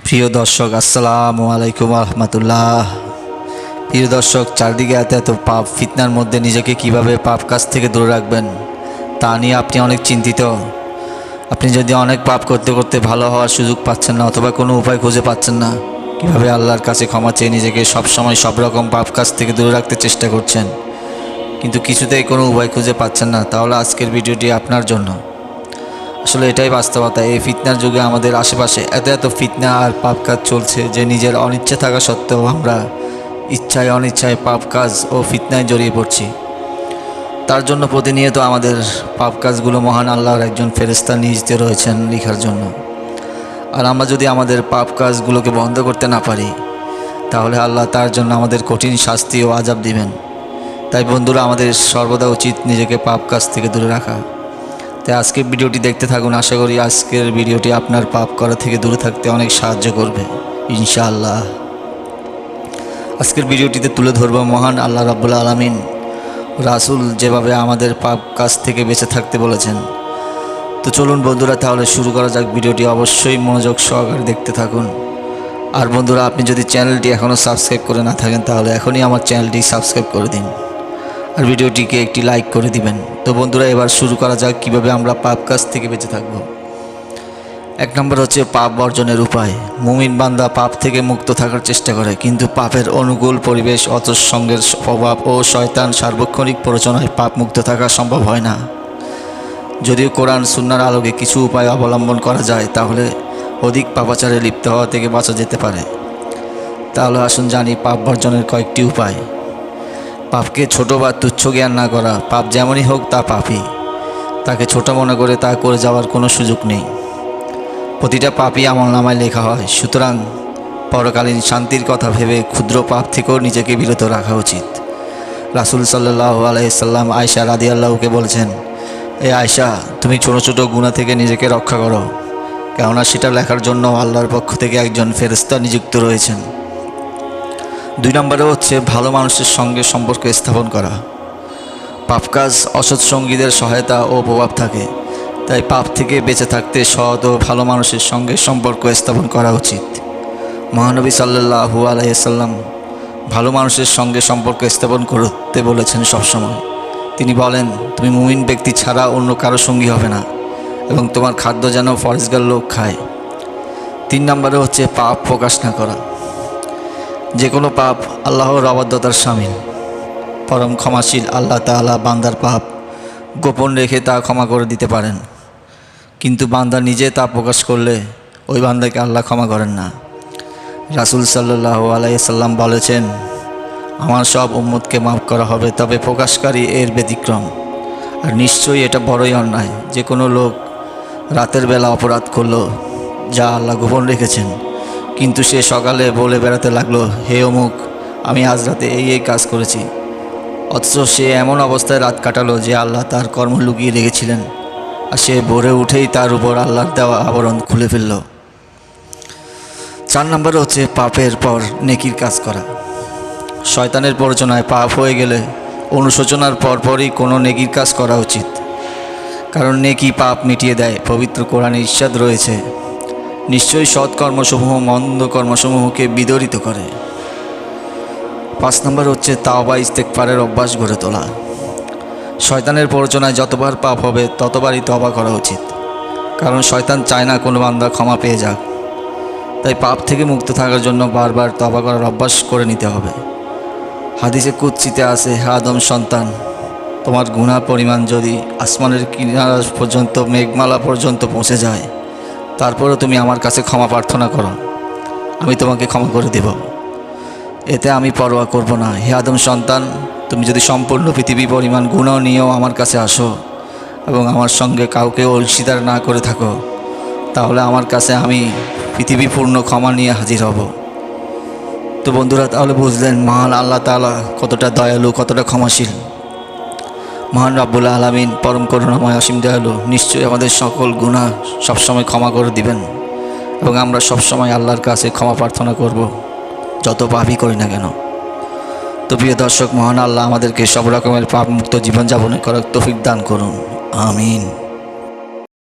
প্রিয় দর্শক, আসসালামু আলাইকুম রহমতুল্লাহ। প্রিয় দর্শক, চারদিকে এত এত পাপ ফিতনার মধ্যে নিজেকে কিভাবে পাপ কাজ থেকে দূরে রাখবেন তা নিয়ে আপনি অনেক চিন্তিত। আপনি যদি অনেক পাপ করতে করতে ভালো হওয়ার সুযোগ পাচ্ছেন না অথবা কোনো উপায় খুঁজে পাচ্ছেন না, কিভাবে আল্লাহর কাছে ক্ষমা চেয়ে নিজেকে সবসময় সব রকম পাপ কাজ থেকে দূরে রাখতে চেষ্টা করছেন কিন্তু কিছুতেই কোনো উপায় খুঁজে পাচ্ছেন না, তাহলে আজকের ভিডিওটি আপনার জন্য। আসলে এটাই বাস্তবতা। এই ফিতনার যুগে আমাদের আশেপাশে এত এত ফিতনা আর পাপ কাজ চলছে যে নিজের অনিচ্ছা থাকা সত্ত্বেও আমরা ইচ্ছায় অনিচ্ছায় পাপ কাজ ও ফিতনায় জড়িয়ে পড়ছি। তার জন্য প্রতিনিয়ত আমাদের পাপ কাজগুলো মহান আল্লাহর একজন ফেরেশতা নিয়োজিত রয়েছেন লেখার জন্য। আর আমরা যদি আমাদের পাপ কাজগুলোকে বন্ধ করতে না পারি তাহলে আল্লাহ তার জন্য আমাদের কঠিন শাস্তি ও আযাব দিবেন। তাই বন্ধুরা, আমাদের সর্বদা উচিত নিজেকে পাপ কাজ থেকে দূরে রাখা। তাই আজকের ভিডিওটি দেখতে থাকুন। আশা করি আজকের ভিডিওটি আপনার পাপ করা থেকে দূরে থাকতে অনেক সাহায্য করবে ইনশাআল্লাহ। আজকের ভিডিওটিতে তুলে ধরব মহান আল্লাহ রাব্বুল আলামিন রাসূল যেভাবে আমাদের পাপ কাজ থেকে বেঁচে থাকতে বলেছেন। তো চলুন বন্ধুরা, তাহলে শুরু করা যাক। ভিডিওটি অবশ্যই মনোযোগ সহকারে দেখতে থাকুন। আর বন্ধুরা, আপনি যদি চ্যানেলটি এখনও সাবস্ক্রাইব করে না থাকেন তাহলে এখনই আমার চ্যানেলটি সাবস্ক্রাইব করে দিন আর ভিডিওটিকে একটি লাইক করে দিবেন। তো বন্ধুরা, এবার শুরু করা যাক কিভাবে আমরা পাপ কাজ থেকে বেঁচে থাকব। এক নম্বর হচ্ছে পাপ বর্জনের উপায়। মুমিন বান্দা পাপ থেকে মুক্ত থাকার চেষ্টা করে, কিন্তু পাপের অনুকূল পরিবেশ, অতঃসঙ্গের প্রভাব ও শয়তান সার্বক্ষণিক প্ররোচনায় পাপ মুক্ত থাকা সম্ভব হয় না। যদিও কোরআন সুন্নাহর আলোকে কিছু উপায় অবলম্বন করা যায় তাহলে অধিক পাপাচারে লিপ্ত হওয়া থেকে বাঁচা যেতে পারে। তাহলে আসুন জানি পাপ বর্জনের কয়েকটি উপায়। পাপকে ছোট বা তুচ্ছ জ্ঞান না করা। পাপ যেমনই হোক তা পাপই, তাকে ছোট মনে করে তা করে যাওয়ার কোনো সুযোগ নেই। প্রতিটা পাপই আমলনামায় লেখা হয়, সুতরাং পরকালীন শান্তির কথা ভেবে ক্ষুদ্র পাপ থেকেও নিজেকে বিরত রাখা উচিত। রাসূল সাল্লাল্লাহু আলাইহি সাল্লাম আয়েশা রাদিয়াল্লাহুকে বলছেন, এ আয়েশা, তুমি ছোট ছোট গুনাহ থেকে নিজেকে রক্ষা করো, কেননা সেটা লেখার জন্য আল্লাহর পক্ষ থেকে একজন ফেরেশতা নিযুক্ত রয়েছেন। 2 নম্বরে হচ্ছে ভালো মানুষের সঙ্গে সম্পর্ক স্থাপন করা। পাপ কাজ অসৎ সঙ্গীদের সহায়তা ও প্রভাব থাকে, তাই পাপ থেকে বেঁচে থাকতে সৎ ও ভালো মানুষের সঙ্গে সম্পর্ক স্থাপন করা উচিত। মহানবী সাল্লাল্লাহু আলাইহি সাল্লাম ভালো মানুষের সঙ্গে সম্পর্ক স্থাপন করতে বলেছেন সবসময়। তিনি বলেন, তুমি মুমিন ব্যক্তি ছাড়া অন্য কারো সঙ্গী হবে না এবং তোমার খাদ্য যেন ফরজগার লোক খায়। 3 নম্বরে হচ্ছে পাপ প্রকাশ না করা। যে কোনো পাপ আল্লাহর অবাধ্যতার শামিল। পরম ক্ষমাশীল আল্লাহ তাআলা বান্দার পাপ গোপন রেখে তা ক্ষমা করে দিতে পারেন, কিন্তু বান্দা নিজে তা প্রকাশ করলে ওই বান্দাকে আল্লাহ ক্ষমা করেন না। রাসূল সাল্লাল্লাহু আলাইহি সাল্লাম বলেছেন, আমার সব উম্মতকে মাফ করা হবে, তবে প্রকাশকারী এর ব্যতিক্রম। আর নিশ্চয়ই এটা বড়ই অন্যায় যে কোনো লোক রাতের বেলা অপরাধ করলো যা আল্লাহ গোপন রেখেছেন, কিন্তু সে সকালে বলে বেড়াতে লাগলো, হে অমুক, আমি আজ রাতে এই কাজ করেছি, অথচ সে এমন অবস্থায় রাত কাটালো যে আল্লাহ তার কর্ম লুকিয়ে রেখেছিলেন, আর সে ভোরে উঠেই তার উপর আল্লাহর দেওয়া আবরণ খুলে ফেলল। 4 নম্বরে হচ্ছে পাপের পর নেকির কাজ করা। শয়তানের প্ররোচনায় পাপ হয়ে গেলে অনুশোচনার পরপরই কোনো নেকির কাজ করা উচিত, কারণ নেকি পাপ মিটিয়ে দেয়। পবিত্র কোরআনে ইরশাদ রয়েছে, নিশ্চয়ই সৎ কর্মসমূহ মন্দ কর্মসমূহকে বিদরিত করে। 5 নম্বর হচ্ছে তাওবা ইস্তেগফারের অভ্যাস গড়ে তোলা। শয়তানের প্ররোচনায় যতবার পাপ হবে ততবারই তওবা করা উচিত, কারণ শয়তান চায় না কোনো বান্দা ক্ষমা পেয়ে যাক। তাই পাপ থেকে মুক্ত থাকার জন্য বারবার তওবা করার অভ্যাস করে নিতে হবে। হাদিসে কুদসিতে আছে, হে আদম সন্তান, তোমার গুনাহ পরিমাণ যদি আসমানের কিনারা পর্যন্ত, মেঘমালা পর্যন্ত পৌঁছে যায়, তারপরেও তুমি আমার কাছে ক্ষমা প্রার্থনা করো, আমি তোমাকে ক্ষমা করে দেব, এতে আমি পরোয়া করব না। হে আদম সন্তান, তুমি যদি সম্পূর্ণ পৃথিবী পরিমাণ গুনাহ নিয়েও আমার কাছে আসো এবং আমার সঙ্গে কাউকে অংশীদার না করে থাকো, তাহলে আমার কাছে আমি পৃথিবী পূর্ণ ক্ষমা নিয়ে হাজির হব। তো বন্ধুরা, তাহলে বুঝলেন মহান আল্লাহ তাআলা কতটা দয়ালু, কতটা ক্ষমাশীল। মহান রাব্বুল আলামিন পরম করুণাময়, অসীম দয়ালু, নিশ্চয়ই আমাদের সকল গুনাহ সবসময় ক্ষমা করে দিবেন এবং আমরা সবসময় আল্লাহর কাছে ক্ষমা প্রার্থনা করব, যত পাপই করি না কেন। তো প্রিয় দর্শক, মহান আল্লাহ আমাদেরকে সব রকমের পাপ মুক্ত জীবনযাপন করার তৌফিক দান করুন, আমিন।